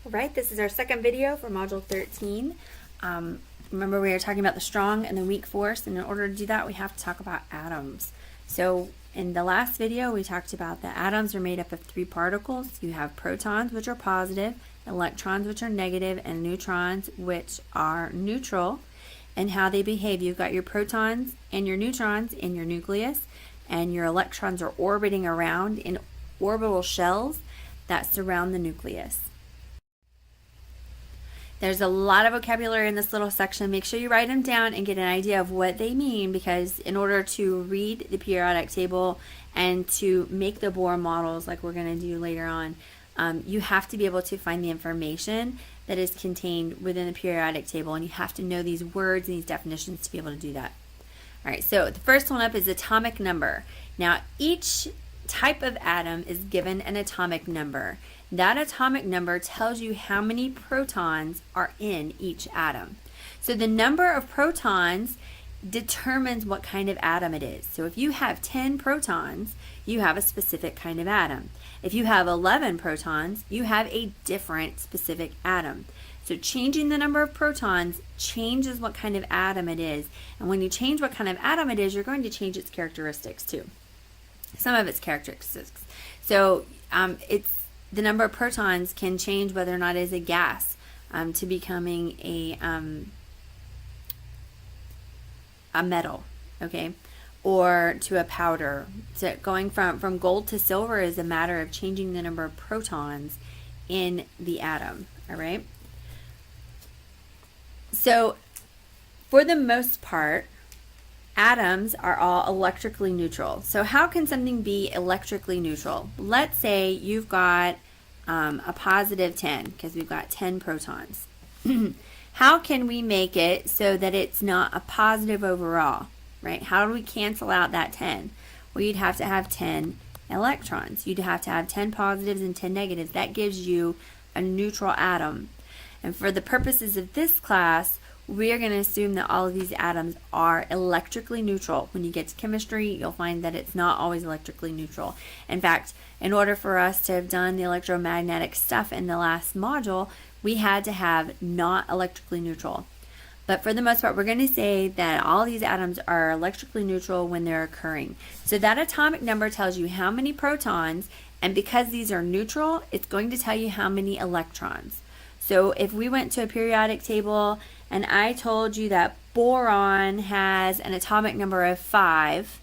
Alright, this is our second video for Module 13. Remember we were talking about the strong and the weak force, and in order to do that we have to talk about atoms. So in the last video we talked about that atoms are made up of three particles. You have protons, which are positive, electrons, which are negative, and neutrons, which are neutral, and how they behave. You've got your protons and your neutrons in your nucleus, and your electrons are orbiting around in orbital shells that surround the nucleus. There's a lot of vocabulary in this little section. Make sure you write them down and get an idea of what they mean, because in order to read the periodic table and to make the Bohr models like we're going to do later on, you have to be able to find the information that is contained within the periodic table, and you have to know these words and these definitions to be able to do that. Alright, so the first one up is atomic number. Now each type of atom is given an atomic number. That atomic number tells you how many protons are in each atom. So the number of protons determines what kind of atom it is. So if you have 10 protons, you have a specific kind of atom. If you have 11 protons, you have a different specific atom. So changing the number of protons changes what kind of atom it is. And when you change what kind of atom it is, you're going to change its characteristics too. Some of its characteristics. So the number of protons can change whether or not it is a gas to becoming a metal, okay, or to a powder. So going from gold to silver is a matter of changing the number of protons in the atom. All right. So for the most part, atoms are all electrically neutral. So how can something be electrically neutral? Let's say you've got a positive 10, because we've got 10 protons. How can we make it so that it's not a positive overall, right? How do we cancel out that 10? Well, you'd have to have 10 electrons. You'd have to have 10 positives and 10 negatives. That gives you a neutral atom. And for the purposes of this class, we are going to assume that all of these atoms are electrically neutral. When you get to chemistry, you'll find that it's not always electrically neutral. In fact, in order for us to have done the electromagnetic stuff in the last module, we had to have not electrically neutral. But for the most part, we're going to say that all these atoms are electrically neutral when they're occurring. So that atomic number tells you how many protons, and because these are neutral, it's going to tell you how many electrons. So if we went to a periodic table and I told you that boron has an atomic number of 5,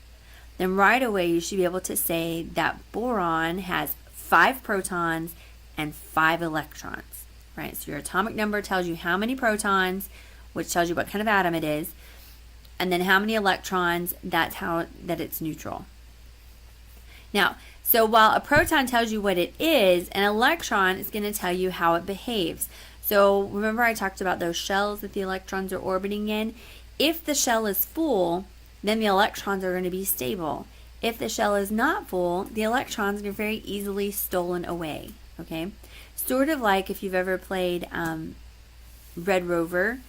then right away you should be able to say that boron has 5 protons and 5 electrons, right? So your atomic number tells you how many protons, which tells you what kind of atom it is, and then how many electrons, that's how that it's neutral. Now, so while a proton tells you what it is, an electron is going to tell you how it behaves. So remember I talked about those shells that the electrons are orbiting in? If the shell is full, then the electrons are going to be stable. If the shell is not full, the electrons are very easily stolen away, okay? Sort of like if you've ever played Red Rover.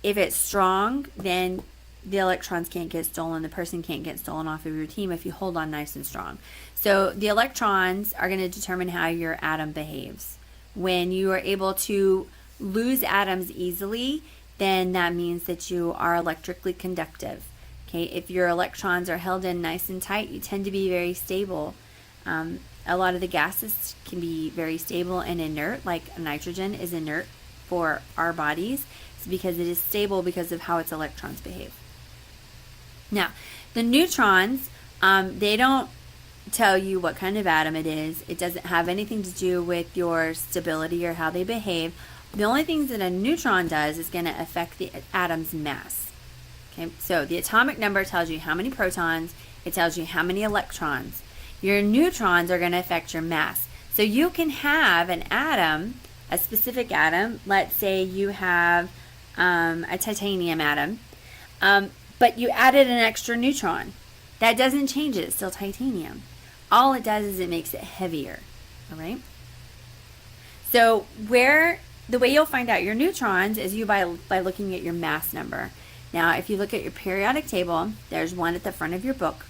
If it's strong, then the electrons can't get stolen. The person can't get stolen off of your team if you hold on nice and strong. So the electrons are going to determine how your atom behaves. When you are able to lose atoms easily, then that means that you are electrically conductive. Okay, if your electrons are held in nice and tight, you tend to be very stable. A lot of the gases can be very stable and inert, like nitrogen is inert for our bodies. It's because it is stable because of how its electrons behave. Now, the neutrons, they don't tell you what kind of atom it is. It doesn't have anything to do with your stability or how they behave. The only things that a neutron does is going to affect the atom's mass. Okay, so the atomic number tells you how many protons, it tells you how many electrons. Your neutrons are going to affect your mass. So you can have an atom, a specific atom, let's say you have a titanium atom, but you added an extra neutron. That doesn't change it, it's still titanium. All it does is it makes it heavier, all right? So the way you'll find out your neutrons is by looking at your mass number. Now, if you look at your periodic table, there's one at the front of your book.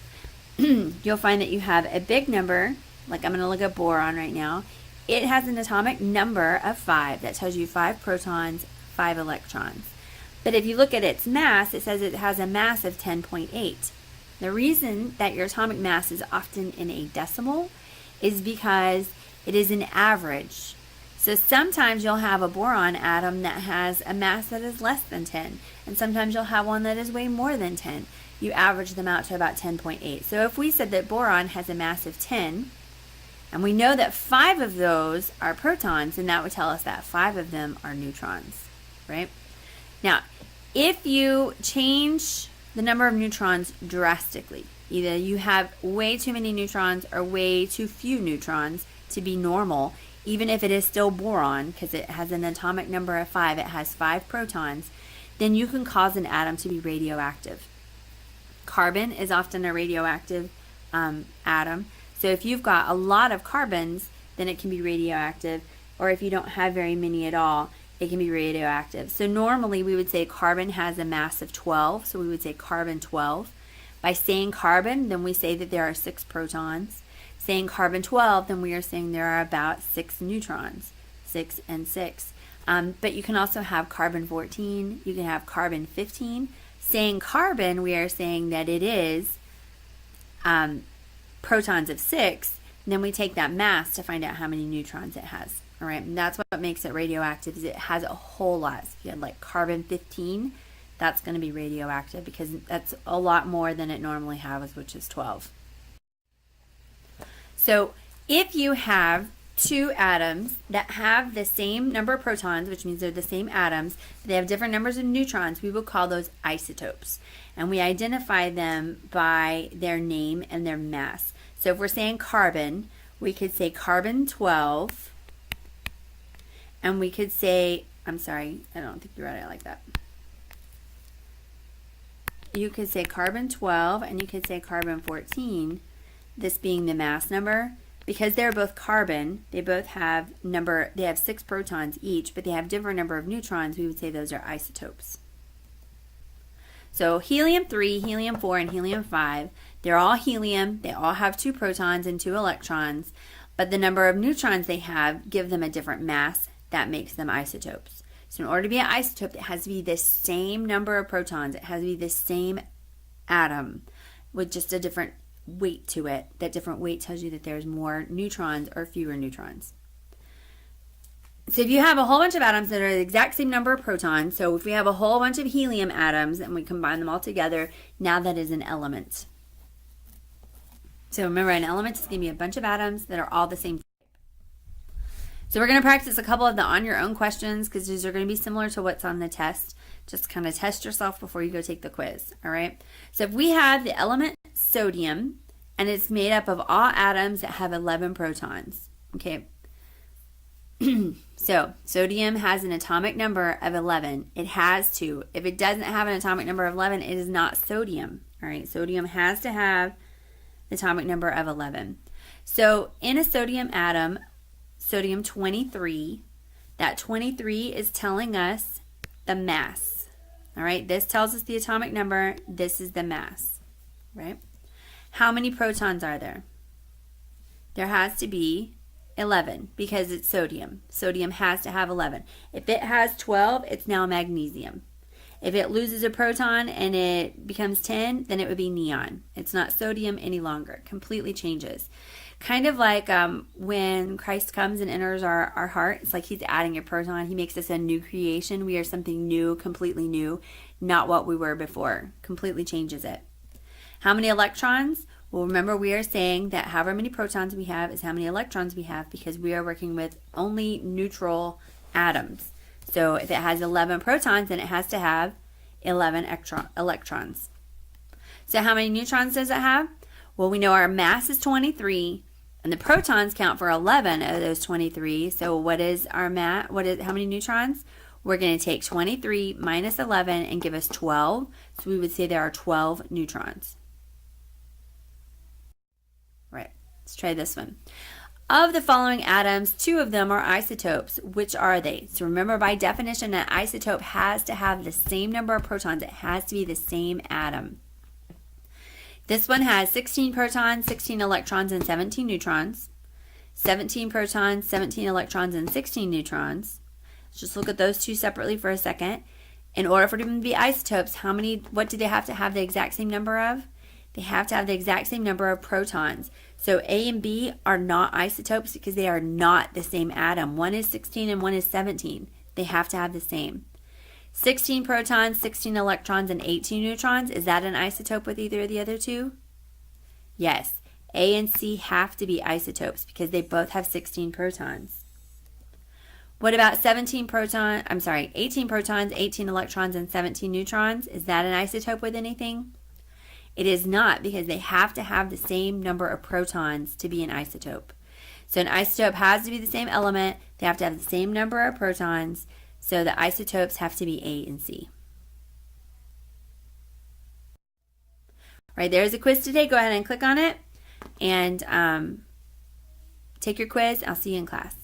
You'll find that you have a big number, like I'm going to look at boron right now. it has an atomic number of 5. That tells you 5 protons, 5 electrons. But if you look at its mass, it says it has a mass of 10.8. The reason that your atomic mass is often in a decimal is because it is an average. So sometimes you'll have a boron atom that has a mass that is less than 10, and sometimes you'll have one that is way more than 10. You average them out to about 10.8. So if we said that boron has a mass of 10, and we know that 5 of those are protons, then that would tell us that 5 of them are neutrons, right? Now, if you change the number of neutrons drastically, either you have way too many neutrons or way too few neutrons to be normal, even if it is still boron, because it has an atomic number of 5, it has 5 protons, then you can cause an atom to be radioactive. Carbon is often a radioactive atom. So if you've got a lot of carbons, then it can be radioactive. Or if you don't have very many at all, it can be radioactive. So normally we would say carbon has a mass of 12. So we would say carbon 12. By saying carbon, then we say that there are 6 protons. Saying carbon 12, then we are saying there are about 6 neutrons, 6 and 6. But you can also have carbon 14, you can have carbon 15. Saying carbon, we are saying that it is protons of 6. And then we take that mass to find out how many neutrons it has. All right, and that's what makes it radioactive, is it has a whole lot. So if you had like carbon 15, that's going to be radioactive because that's a lot more than it normally has, which is 12. So if you have 2 atoms that have the same number of protons, which means they're the same atoms, but they have different numbers of neutrons, we will call those isotopes. And we identify them by their name and their mass. So if we're saying carbon, we could say carbon 12, and we could say, I'm sorry, I don't think you read it like that. You could say carbon 12, and you could say carbon 14, this being the mass number. Because they're both carbon, they both have they have 6 protons each, but they have different number of neutrons, we would say those are isotopes. So helium-3, helium-4, and helium-5, they're all helium, they all have 2 protons and 2 electrons, but the number of neutrons they have give them a different mass. That makes them isotopes. So in order to be an isotope, it has to be the same number of protons, it has to be the same atom with just a different weight to it. That different weight tells you that there's more neutrons or fewer neutrons. So if you have a whole bunch of atoms that are the exact same number of protons, so if we have a whole bunch of helium atoms and we combine them all together, now that is an element. So remember, an element is going to be a bunch of atoms that are all the same type. So we're going to practice a couple of the on your own questions because these are going to be similar to what's on the test. Just kind of test yourself before you go take the quiz, all right? So if we have the element sodium, and it's made up of all atoms that have 11 protons, okay? So sodium has an atomic number of 11. It has to. If it doesn't have an atomic number of 11, it is not sodium, all right? Sodium has to have the atomic number of 11. So in a sodium atom, sodium 23, that 23 is telling us the mass, all right? This tells us the atomic number. This is the mass, right? How many protons are there? There has to be 11 because it's sodium. Sodium has to have 11. If it has 12, it's now magnesium. If it loses a proton and it becomes 10, then it would be neon. It's not sodium any longer. It completely changes. Kind of like when Christ comes and enters our heart, it's like he's adding a proton. He makes us a new creation. We are something new, completely new, not what we were before. Completely changes it. How many electrons? Well, remember we are saying that however many protons we have is how many electrons we have because we are working with only neutral atoms. So if it has 11 protons, then it has to have 11 electrons. So how many neutrons does it have? Well, we know our mass is 23, and the protons count for 11 of those 23. So what is our mass? How many neutrons? We're going to take 23 minus 11 and give us 12. So we would say there are 12 neutrons. Right, let's try this one. Of the following atoms, 2 of them are isotopes. Which are they? So remember, by definition, an isotope has to have the same number of protons. It has to be the same atom. This one has 16 protons, 16 electrons, and 17 neutrons. 17 protons, 17 electrons, and 16 neutrons. Let's just look at those two separately for a second. In order for them to be isotopes, what do they have to have the exact same number of? They have to have the exact same number of protons. So A and B are not isotopes because they are not the same atom. One is 16 and one is 17. They have to have the same. 16 protons, 16 electrons, and 18 neutrons. Is that an isotope with either of the other two? Yes. A and C have to be isotopes because they both have 16 protons. What about 18 protons, 18 electrons, and 17 neutrons? Is that an isotope with anything? It is not, because they have to have the same number of protons to be an isotope. So an isotope has to be the same element. They have to have the same number of protons. So the isotopes have to be A and C. All right, there's a quiz today. Go ahead and click on it and take your quiz. I'll see you in class.